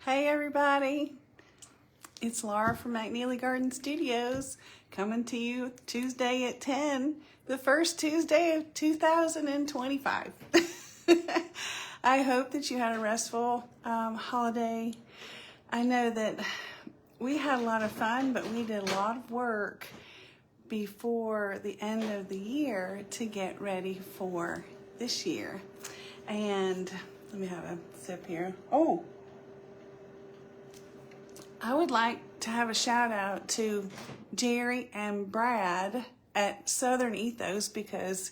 Hey everybody, it's Laura from McNeely Garden Studios coming to you Tuesday at 10, the first Tuesday of 2025. I hope that you had a restful holiday. I know that we had a lot of fun, but we did a lot of work before the end of the year to get ready for this year. And let me have a sip here. Oh, I would like to have a shout out to Jerry and Brad at Southern Ethos because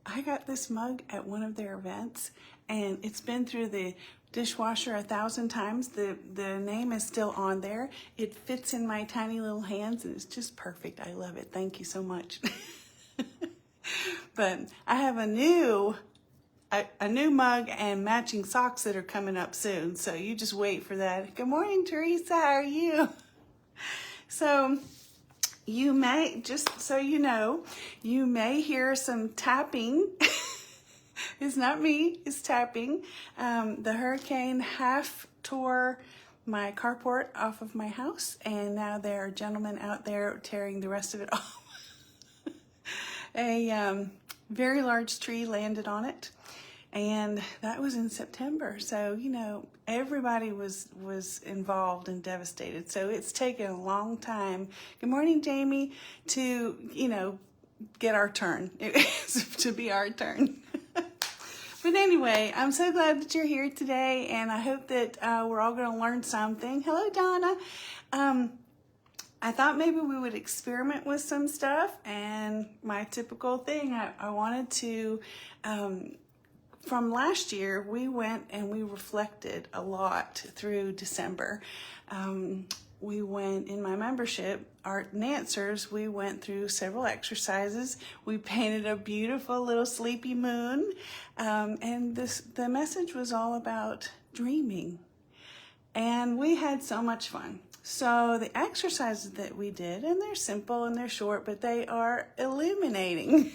I got this mug at one of their events and it's been through the dishwasher 1,000 times. The name is still on there. It fits in my tiny little hands and it's just perfect. I love it. Thank you so much. But I have a new mug and matching socks that are coming up soon. So you just wait for that. Good morning, Teresa. How are you? So you may, just so you know, you may hear some tapping. It's not me, it's tapping. The hurricane half tore my carport off of my house, and now there are gentlemen out there tearing the rest of it off. A very large tree landed on it. And that was in September. So, you know, everybody was involved and devastated. So it's taken a long time. Good morning, Jamie, to, you know, get our turn, to be our turn. But anyway, I'm so glad that you're here today. And I hope that we're all going to learn something. Hello, Donna. I thought maybe we would experiment with some stuff. And my typical thing, I wanted to... From last year, we went and we reflected a lot through December. We went in my membership, Art and Answers, we went through several exercises. We painted a beautiful little sleepy moon. And the message was all about dreaming. And we had so much fun. So the exercises that we did, and they're simple and they're short, but they are illuminating.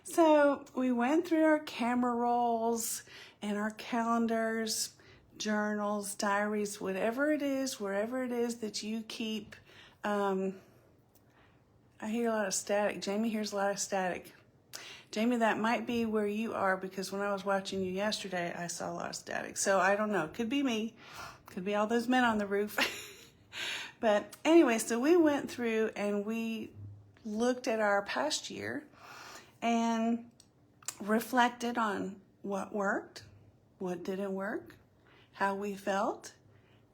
So we went through our camera rolls and our calendars, journals, diaries, whatever it is, wherever it is that you keep. I hear a lot of static. Jamie hears a lot of static. Jamie, that might be where you are because when I was watching you yesterday, I saw a lot of static. So I don't know. Could be me. Could be all those men on the roof. But anyway, so we went through and we looked at our past year and reflected on what worked, what didn't work, how we felt,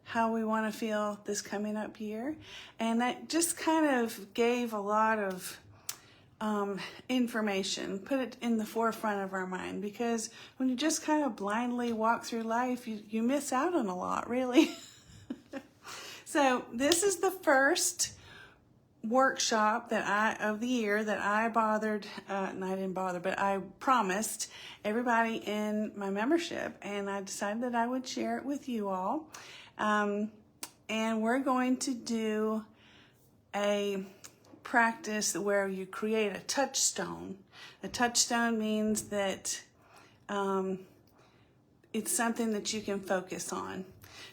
how we want to feel this coming up year. And that just kind of gave a lot of information, put it in the forefront of our mind, because when you just kind of blindly walk through life, you miss out on a lot, really. So this is the first workshop of the year that I I promised everybody in my membership, and I decided that I would share it with you all. And we're going to do a practice where you create a touchstone. A touchstone means that it's something that you can focus on.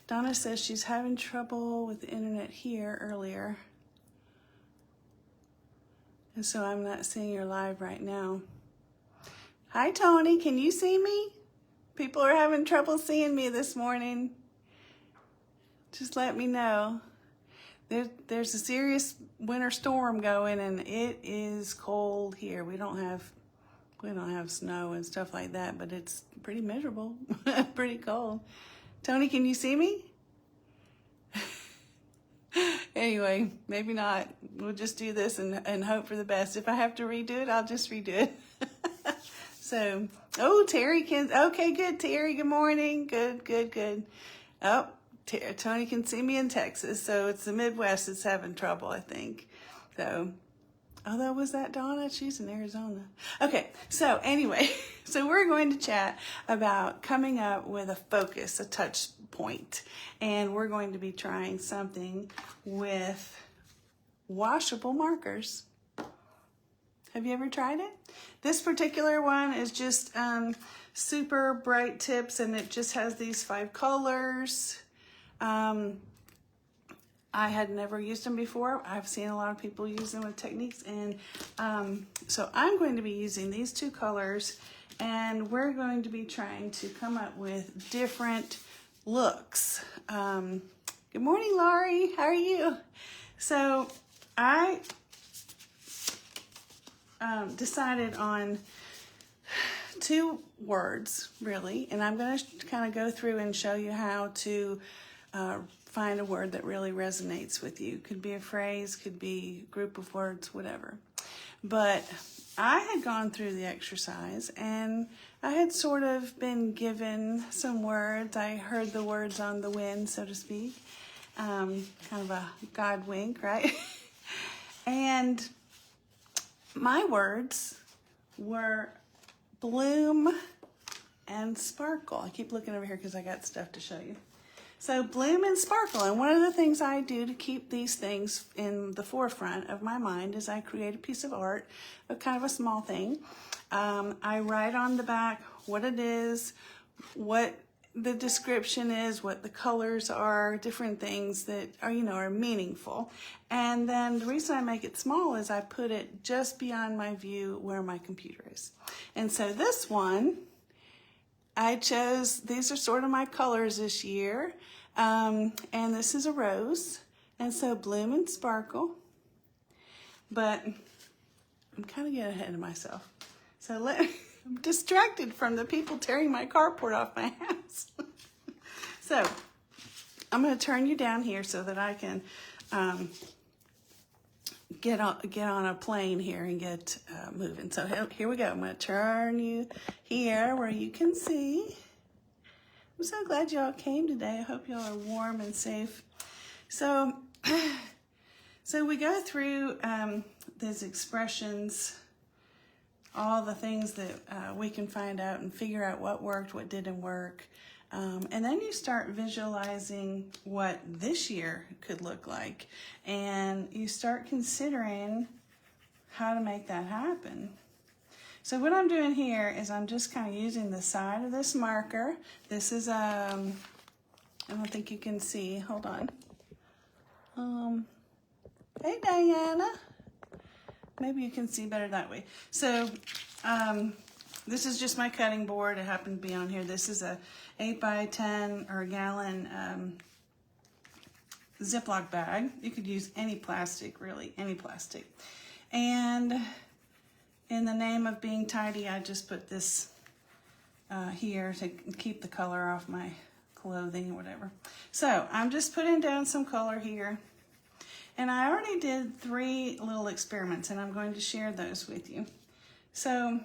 Donna says she's having trouble with the internet here earlier. And so I'm not seeing your live right now. Hi, Tony. Can you see me? People are having trouble seeing me this morning. Just let me know. There's a serious winter storm going, and it is cold here. We don't have snow and stuff like that, but it's pretty miserable, pretty cold. Tony, can you see me? Anyway, maybe not. We'll just do this and hope for the best. If I have to redo it, I'll just redo it. So, oh, Terry can, okay, good, Terry, good morning. Good. Oh, Tony can see me in Texas, so it's the Midwest that's having trouble, I think. So, although, was that Donna? She's in Arizona. Okay, so anyway, so we're going to chat about coming up with a focus, a touch point. And we're going to be trying something with washable markers. Have you ever tried it? This particular one is just super bright tips, and it just has these 5 colors. I had never used them before. I've seen a lot of people use them with techniques, and so I'm going to be using these two colors, and we're going to be trying to come up with different looks. Good morning, Laurie. How are you? So I decided on 2 words, really, and I'm going to kind of go through and show you how to find a word that really resonates with you. Could be a phrase, could be a group of words, whatever. But I had gone through the exercise, and I had sort of been given some words. I heard the words on the wind, so to speak. Kind of a God wink, right? And my words were bloom and sparkle. I keep looking over here because I got stuff to show you. So bloom and sparkle, and one of the things I do to keep these things in the forefront of my mind is I create a piece of art, a kind of a small thing. I write on the back what it is, what the description is, what the colors are, different things that are, are meaningful. And then the reason I make it small is I put it just beyond my view where my computer is. And so this one, I chose, these are sort of my colors this year. And this is a rose. And so bloom and sparkle. But I'm kind of getting ahead of myself. So I'm distracted from the people tearing my carport off my house. So I'm going to turn you down here so that I can get on a plane here and get moving. So here we go. I'm going to turn you here where you can see. I'm so glad y'all came today. I hope y'all are warm and safe. So we go through these expressions, all the things that we can find out and figure out what worked, what didn't work. And then you start visualizing what this year could look like. And you start considering how to make that happen. So what I'm doing here is I'm just kind of using the side of this marker. This is, I don't think you can see, hold on. Hey, Diana. Maybe you can see better that way. So this is just my cutting board. It happened to be on here. This is a 8 by 10 or a gallon Ziploc bag. You could use any plastic, really, any plastic. And in the name of being tidy, I just put this here to keep the color off my clothing or whatever. So I'm just putting down some color here. And I already did 3 little experiments, and I'm going to share those with you. So,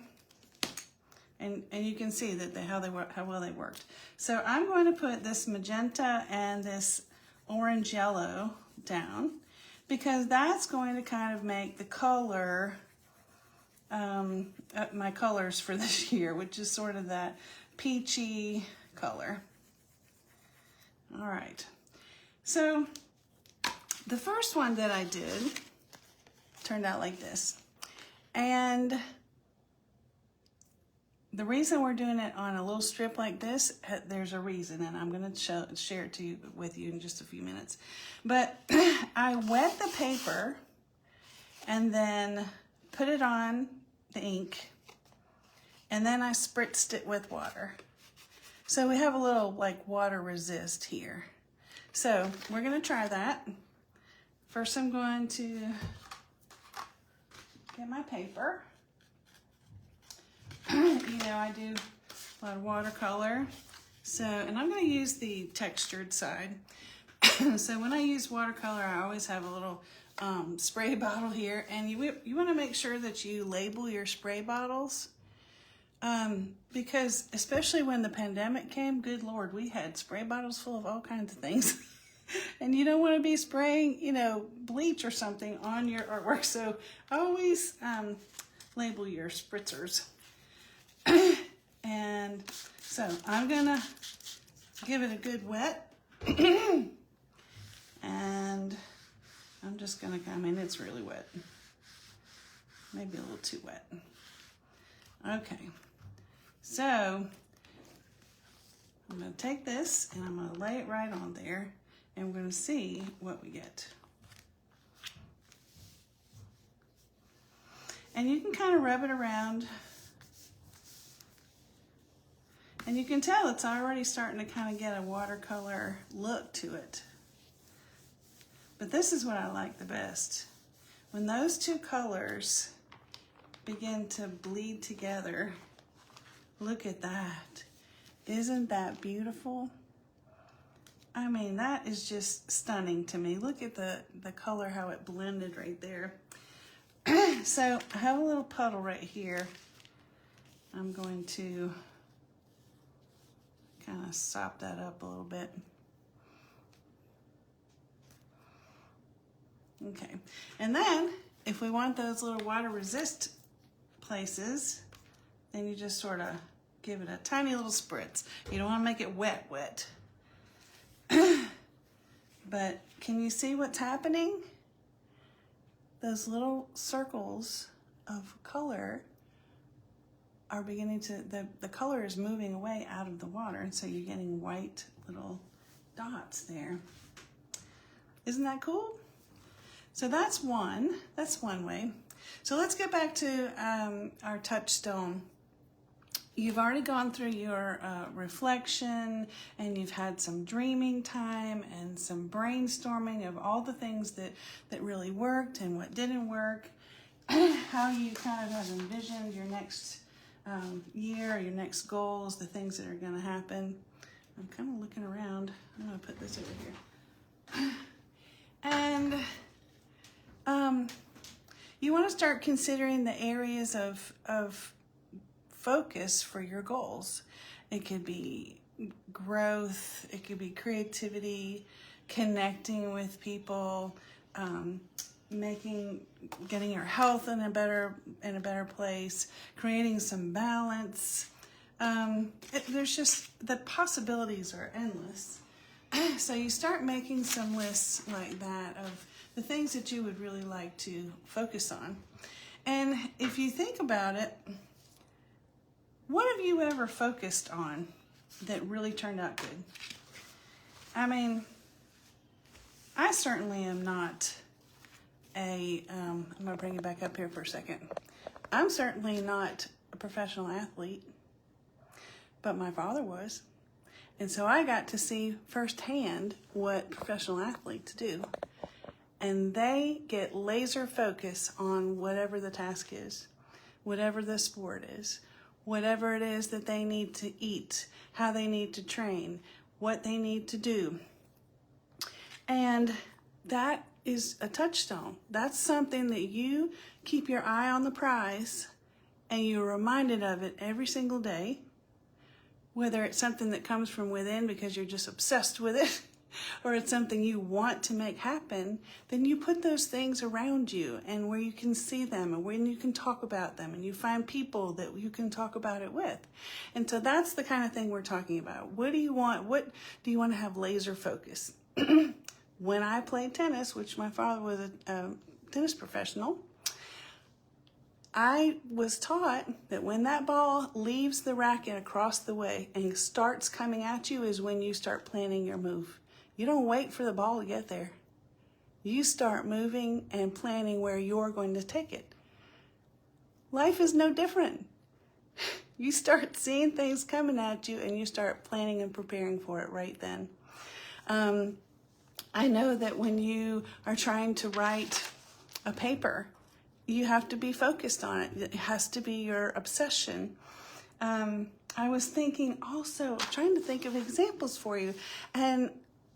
and you can see that how well they worked. So I'm going to put this magenta and this orange yellow down, because that's going to kind of make the color, my colors for this year, which is sort of that peachy color. All right. So the first one that I did turned out like this. And the reason we're doing it on a little strip like this, there's a reason, and I'm going to share it with you in just a few minutes. But I wet the paper and then put it on the ink, and then I spritzed it with water. So we have a little like water resist here. So we're going to try that. First, I'm going to get my paper. I do a lot of watercolor. So, and I'm going to use the textured side. So when I use watercolor, I always have a little spray bottle here. And you want to make sure that you label your spray bottles. Because especially when the pandemic came, good Lord, we had spray bottles full of all kinds of things. And you don't want to be spraying, bleach or something on your artwork. So always label your spritzers. And so I'm going to give it a good wet. And I'm just going to it's really wet. Maybe a little too wet. Okay. So I'm going to take this and I'm going to lay it right on there. and we're going to see what we get. And you can kind of rub it around, and you can tell it's already starting to kind of get a watercolor look to it. But this is what I like the best. When those two colors begin to bleed together, look at that. Isn't that beautiful? I mean, that is just stunning to me. Look at the color, how it blended right there. So I have a little puddle right here. I'm going to kind of sop that up a little bit. Okay, and then if we want those little water resist places, then you just sort of give it a tiny little spritz. You don't want to make it wet. But can you see what's happening? Those little circles of color are beginning to, the color is moving away out of the water, and so you're getting white little dots there. Isn't that cool? So that's one way. So let's get back to our touchstone. You've already gone through your reflection, and you've had some dreaming time and some brainstorming of all the things that really worked and what didn't work, how you kind of have envisioned your next year, your next goals, the things that are going to happen. I'm kind of looking around. I'm going to put this over here. And you want to start considering the areas of focus for your goals. It could be growth, it could be creativity, connecting with people, getting your health in a better place, creating some balance. There's just, the possibilities are endless. So you start making some lists like that of the things that you would really like to focus on. And if you think about it, what have you ever focused on that really turned out good? I mean, I certainly am not I'm going to bring you back up here for a second. I'm certainly not a professional athlete, but my father was. And so I got to see firsthand what professional athletes do. And they get laser focus on whatever the task is, whatever the sport is, whatever it is that they need to eat, how they need to train, what they need to do. And that is a touchstone. That's something that you keep your eye on the prize and you're reminded of it every single day, whether it's something that comes from within because you're just obsessed with it, or it's something you want to make happen, then you put those things around you and where you can see them and when you can talk about them, and you find people that you can talk about it with. And so that's the kind of thing we're talking about. What do you want? What do you want to have laser focus? When I played tennis, which my father was a tennis professional, I was taught that when that ball leaves the racket across the way and starts coming at you is when you start planning your move. You don't wait for the ball to get there. You start moving and planning where you're going to take it. Life is no different. You start seeing things coming at you and you start planning and preparing for it right then. I know that when you are trying to write a paper, you have to be focused on it. It has to be your obsession. I was thinking also, trying to think of examples for you. And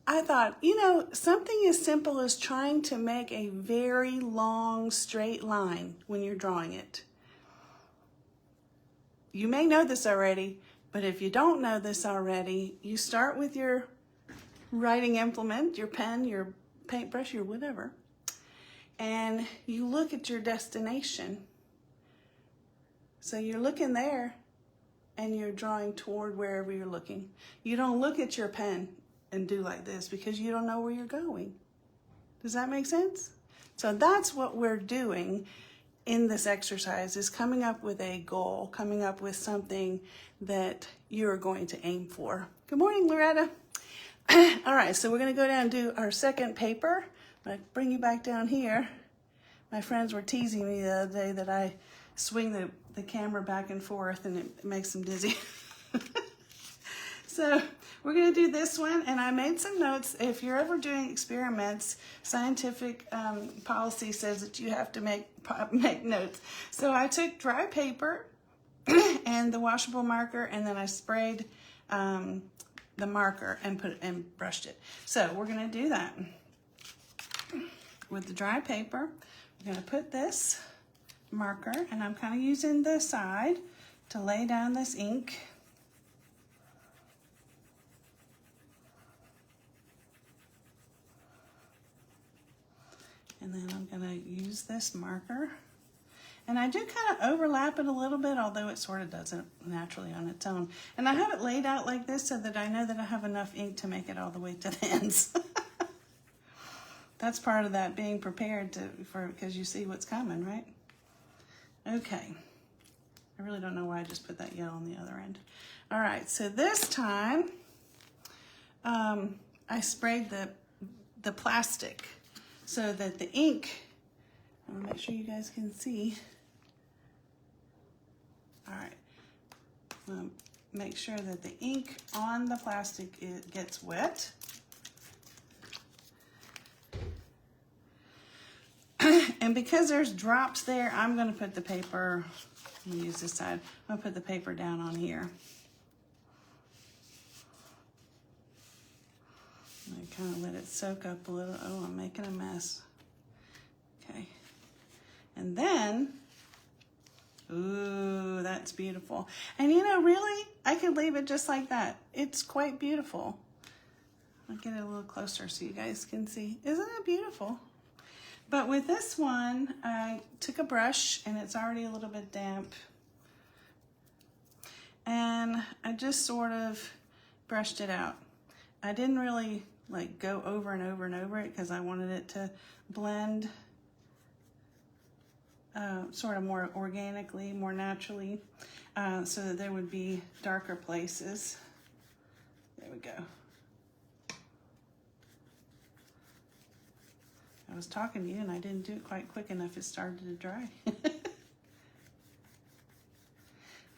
I thought, something as simple as trying to make a very long straight line when you're drawing it. You may know this already, but if you don't know this already, you start with your writing implement, your pen, your paintbrush, your whatever, and you look at your destination. So you're looking there and you're drawing toward wherever you're looking. You don't look at your pen and do like this because you don't know where you're going. Does that make sense? So that's what we're doing in this exercise, is coming up with a goal, coming up with something that you're going to aim for. Good morning, Loretta. All right, so we're gonna go down and do our second paper. I'm gonna bring you back down here. My friends were teasing me the other day that I swing the camera back and forth and it makes them dizzy. So we're gonna do this one, and I made some notes. If you're ever doing experiments, scientific policy says that you have to make notes. So I took dry paper and the washable marker, and then I sprayed the marker and brushed it. So we're gonna do that. With the dry paper, we're gonna put this marker, and I'm kind of using the side to lay down this ink. And then I'm gonna use this marker. And I do kind of overlap it a little bit, although it sort of doesn't naturally on its own. And I have it laid out like this so that I know that I have enough ink to make it all the way to the ends. That's part of that being prepared because you see what's coming, right? Okay. I really don't know why I just put that yellow on the other end. All right, so this time I sprayed the plastic so that the ink, I'm gonna make sure you guys can see. All right, make sure that the ink on the plastic gets wet. And because there's drops there, I'm gonna put the paper, I'm gonna use this side, I'm gonna put the paper down on here. I kind of let it soak up a little. Oh, I'm making a mess. Okay. And then, ooh, that's beautiful. And you know, really, I could leave it just like that. It's quite beautiful. I'll get it a little closer so you guys can see. Isn't it beautiful? But with this one, I took a brush, and it's already a little bit damp. And I just sort of brushed it out. I didn't really like go over and over and over it because I wanted it to blend sort of more organically, more naturally, so that there would be darker places. There we go. I was talking to you and I didn't do it quite quick enough. It started to dry.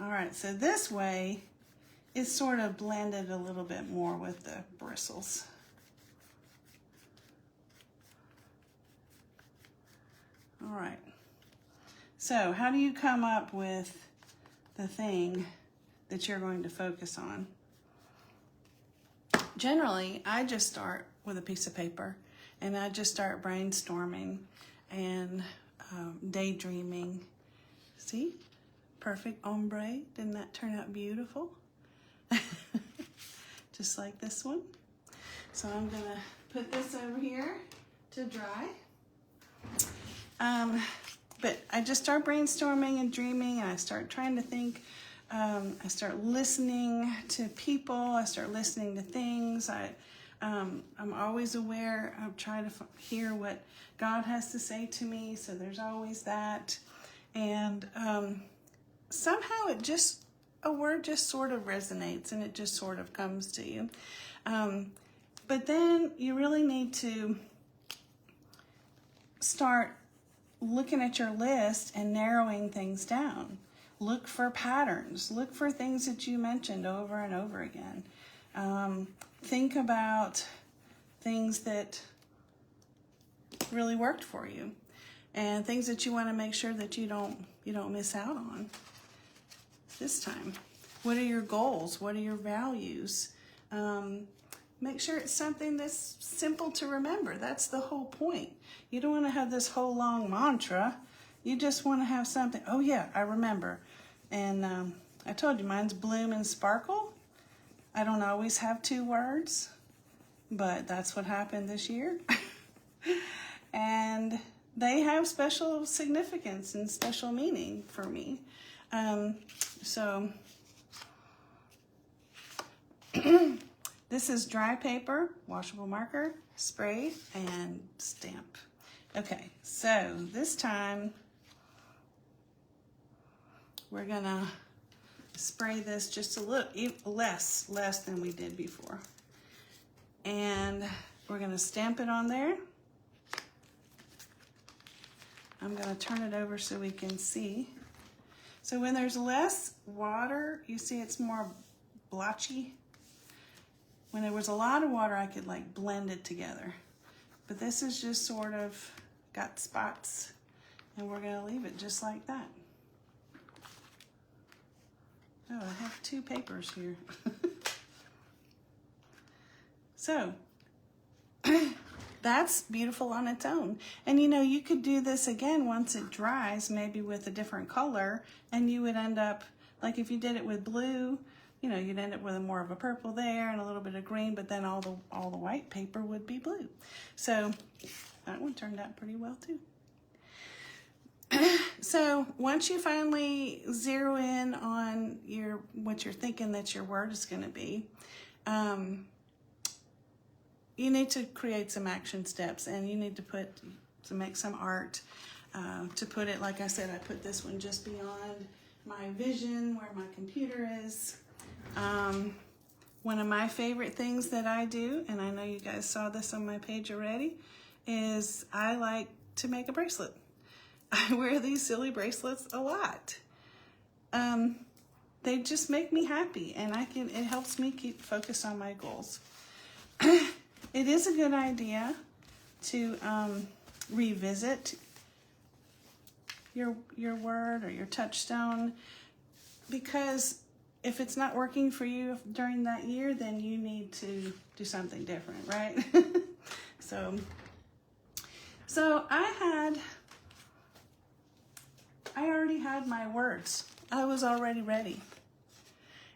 All right, so this way it's sort of blended a little bit more with the bristles. All right, so how do you come up with the thing that you're going to focus on? Generally, I just start with a piece of paper and I just start brainstorming and daydreaming. See? Perfect ombre. Didn't that turn out beautiful? Just like this one. So I'm gonna put this over here to dry. But I just start brainstorming and dreaming, and I start trying to think. I start listening to people. I start listening to things. I'm always aware. I'm trying to hear what God has to say to me. So there's always that. And somehow a word just sort of resonates and it just sort of comes to you. But then you really need to start looking at your list and narrowing things down. Look for patterns. Look for things that you mentioned over and over again. Think about things that really worked for you and things that you want to make sure that you don't miss out on this time. What are your goals? What are your values? Make sure it's something that's simple to remember. That's the whole point. You don't want to have this whole long mantra. You just want to have something. Oh yeah, I remember. And I told you mine's bloom and sparkle. I don't always have 2 words, but that's what happened this year. And they have special significance and special meaning for me. So this is dry paper, washable marker, spray, and stamp. Okay, so this time we're gonna spray this just a little less than we did before. And we're gonna stamp it on there. I'm gonna turn it over so we can see. So when there's less water, you see it's more blotchy. When there was a lot of water, I could like blend it together. But this is just sort of got spots, and we're gonna leave it just like that. Oh, I have 2 papers here. So, that's beautiful on its own. And you know, you could do this again once it dries, maybe with a different color, and you would end up, like if you did it with blue, you know, you'd end up with more of a purple there and a little bit of green, but then all the white paper would be blue. So that one turned out pretty well too. So once you finally zero in on what you're thinking that your word is going to be, you need to create some action steps, and you need to make some art. To put it, like I said, I put this one just beyond my vision where my computer is. One of my favorite things that I do, and I know you guys saw this on my page already, is I like to make a bracelet. I wear these silly bracelets a lot. They just make me happy, and it helps me keep focused on my goals. It is a good idea to revisit your word or your touchstone, because if it's not working for you during that year, then you need to do something different, right? So I already had my words. I was already ready.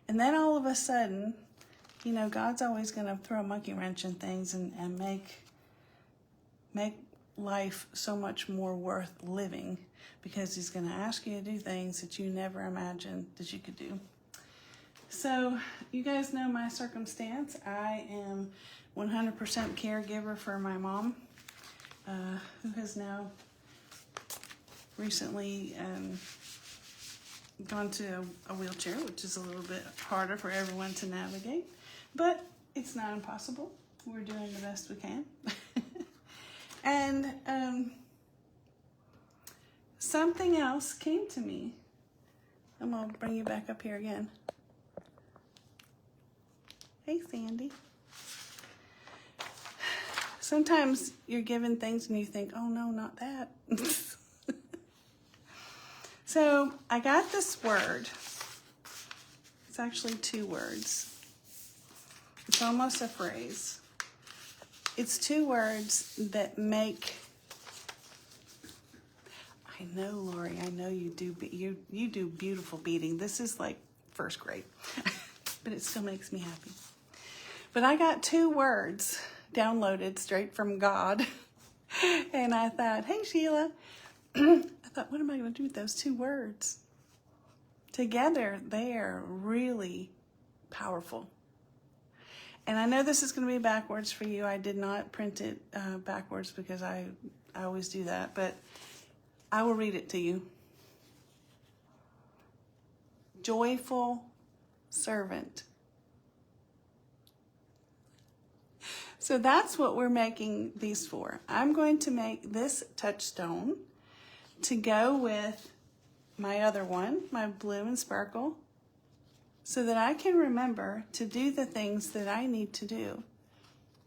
And then all of a sudden, you know, God's always going to throw a monkey wrench in things and make life so much more worth living, because he's going to ask you to do things that you never imagined that you could do. So you guys know my circumstance. I am 100% caregiver for my mom, who has now recently gone to a wheelchair, which is a little bit harder for everyone to navigate, but it's not impossible. We're doing the best we can. And something else came to me. I'm gonna bring you back up here again. Hey, Sandy. Sometimes you're given things and you think, oh no, not that. So I got this word. It's actually 2 words. It's almost a phrase. It's 2 words that make, I know, Lori, I know you do, you do beautiful beading. This is like 1st grade, but it still makes me happy. But I got 2 words downloaded straight from God. And I thought, hey, Sheila, I thought, what am I going to do with those 2 words? Together, they are really powerful. And I know this is going to be backwards for you. I did not print it backwards because I always do that, but I will read it to you. Joyful servant. So that's what we're making these for. I'm going to make this touchstone to go with my other one, my blue and sparkle, so that I can remember to do the things that I need to do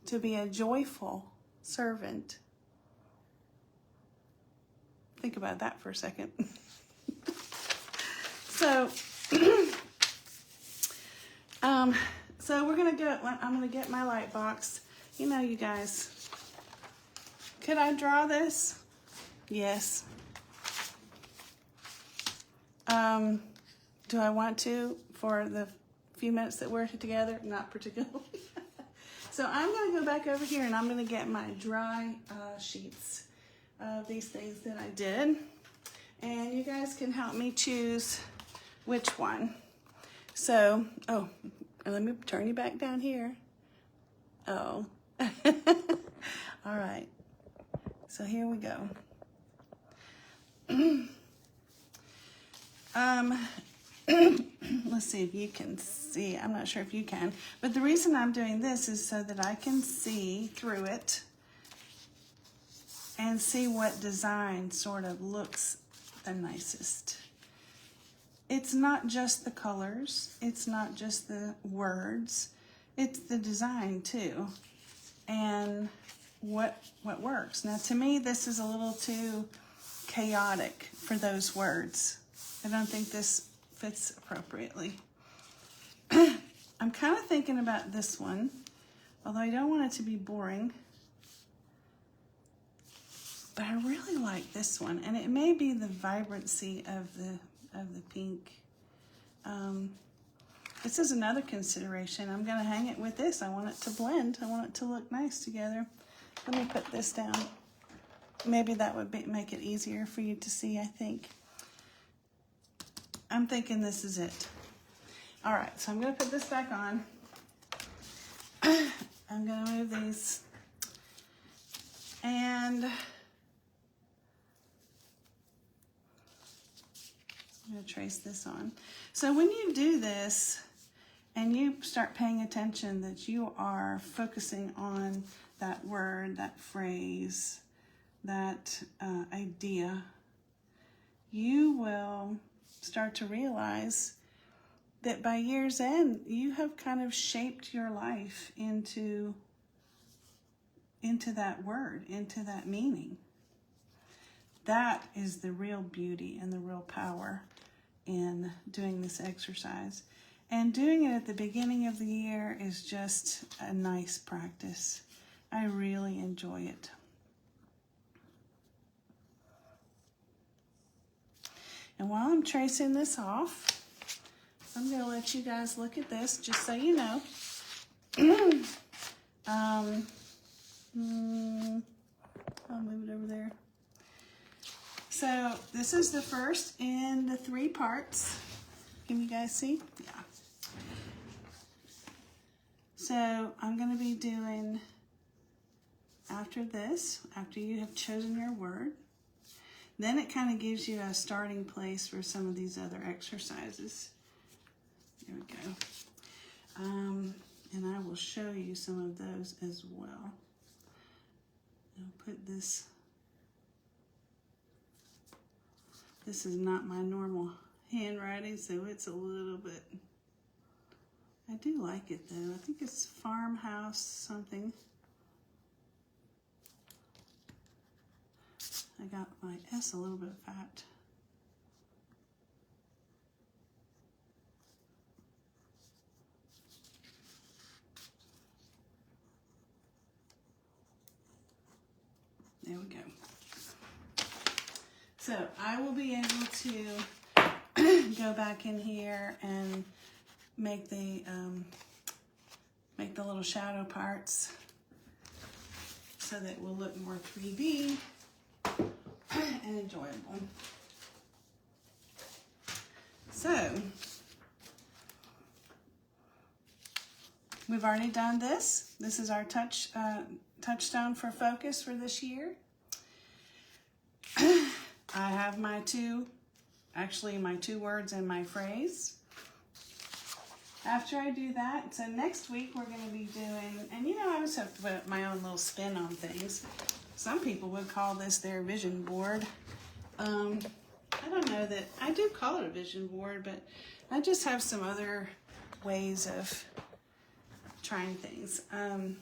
to be a joyful servant. Think about that for a second. So we're gonna go, I'm gonna get my light box. You know, you guys, could I draw this? Yes. Do I want to for the few minutes that we're together? Not particularly. So I'm going to go back over here and I'm going to get my dry sheets of these things that I did. And you guys can help me choose which one. So, oh, let me turn you back down here. Oh. All right. So here we go. let's see if you can see. I'm not sure if you can, but the reason I'm doing this is so that I can see through it and see what design sort of looks the nicest. It's not just the colors, it's not just the words, it's the design too, and what works. Now to me, this is a little too chaotic for those words. I don't think this fits appropriately. I'm kind of thinking about this one, although I don't want it to be boring. But I really like this one, and it may be the vibrancy of the pink. This is another consideration. I'm going to hang it with this. I want it to blend. I want it to look nice together. Let me put this down. Maybe that would make it easier for you to see, I think. I'm thinking this is it. All right, so I'm going to put this back on. I'm going to move these. And I'm going to trace this on. So when you do this and you start paying attention that you are focusing on that word, that phrase, that idea, you will start to realize that by year's end, you have kind of shaped your life into that word, into that meaning. That is the real beauty and the real power in doing this exercise. And doing it at the beginning of the year is just a nice practice. I really enjoy it. And while I'm tracing this off, I'm going to let you guys look at this just so you know. I'll move it over there. So this is the first in the 3 parts. Can you guys see? Yeah. So I'm going to be doing after this, after you have chosen your word, then it kind of gives you a starting place for some of these other exercises. There we go. And I will show you some of those as well. I'll put this. This is not my normal handwriting, so it's a little bit. I do like it though. I think it's farmhouse something. I got my S a little bit fat. There we go. So I will be able to go back in here and make the little shadow parts so that it will look more 3D and enjoyable. So we've already done this. This is our touchstone for focus for this year. I have my two words and my phrase. After I do that, so next week we're going to be doing, and you know, I always have to put my own little spin on things. Some people would call this their vision board. I don't know that, I do call it a vision board, but I just have some other ways of trying things. And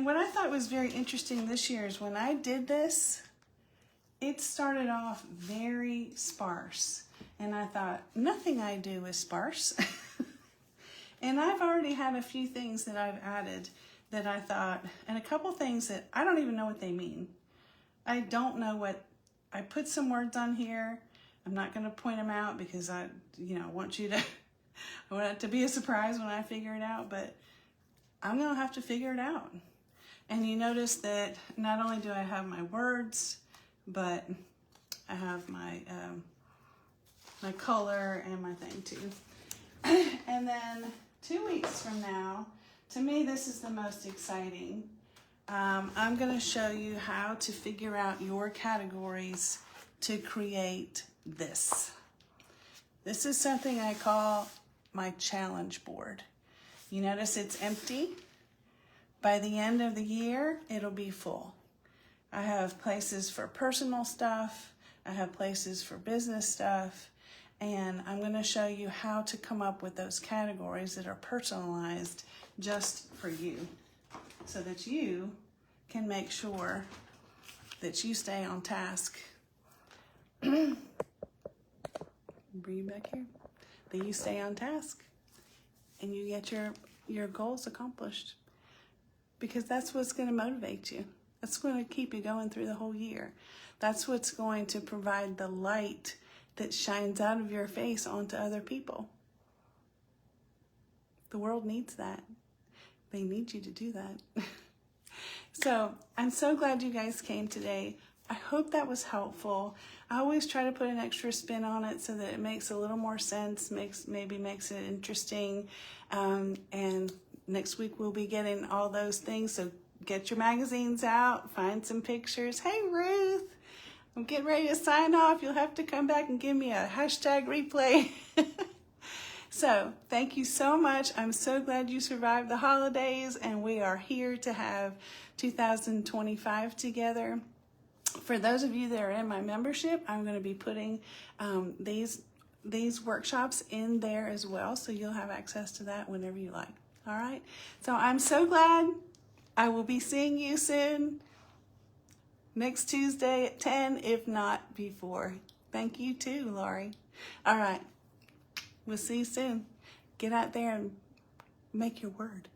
what I thought was very interesting this year is when I did this, it started off very sparse. And I thought, nothing I do is sparse. And I've already had a few things that I've added that I thought, and a couple things that I don't even know what they mean. I don't know what, I put some words on here. I'm not going to point them out because I want you to, I want it to be a surprise when I figure it out, but I'm going to have to figure it out. And you notice that not only do I have my words, but I have my my color and my thing too. And then 2 weeks from now, to me this is the most exciting. I'm going to show you how to figure out your categories to create this. This is something I call my challenge board. You notice it's empty. By the end of the year, it'll be full. I have places for personal stuff. I have places for business stuff. And I'm going to show you how to come up with those categories that are personalized just for you, so that you can make sure that you stay on task. Bring you back here. That you stay on task and you get your goals accomplished. Because that's what's going to motivate you. That's going to keep you going through the whole year. That's what's going to provide the light that shines out of your face onto other people. The world needs that. They need you to do that. So I'm so glad you guys came today. I hope that was helpful. I always try to put an extra spin on it so that it makes a little more sense, maybe makes it interesting. And next week we'll be getting all those things. So get your magazines out, find some pictures. Hey, Ruth, I'm getting ready to sign off. You'll have to come back and give me a hashtag replay. So thank you so much. I'm so glad you survived the holidays, and we are here to have 2025 together. For those of you that are in my membership, I'm going to be putting these workshops in there as well, so you'll have access to that whenever you like. All right? So I'm so glad. I will be seeing you soon, next Tuesday at 10, if not before. Thank you too, Laurie. All right. We'll see you soon. Get out there and make your word.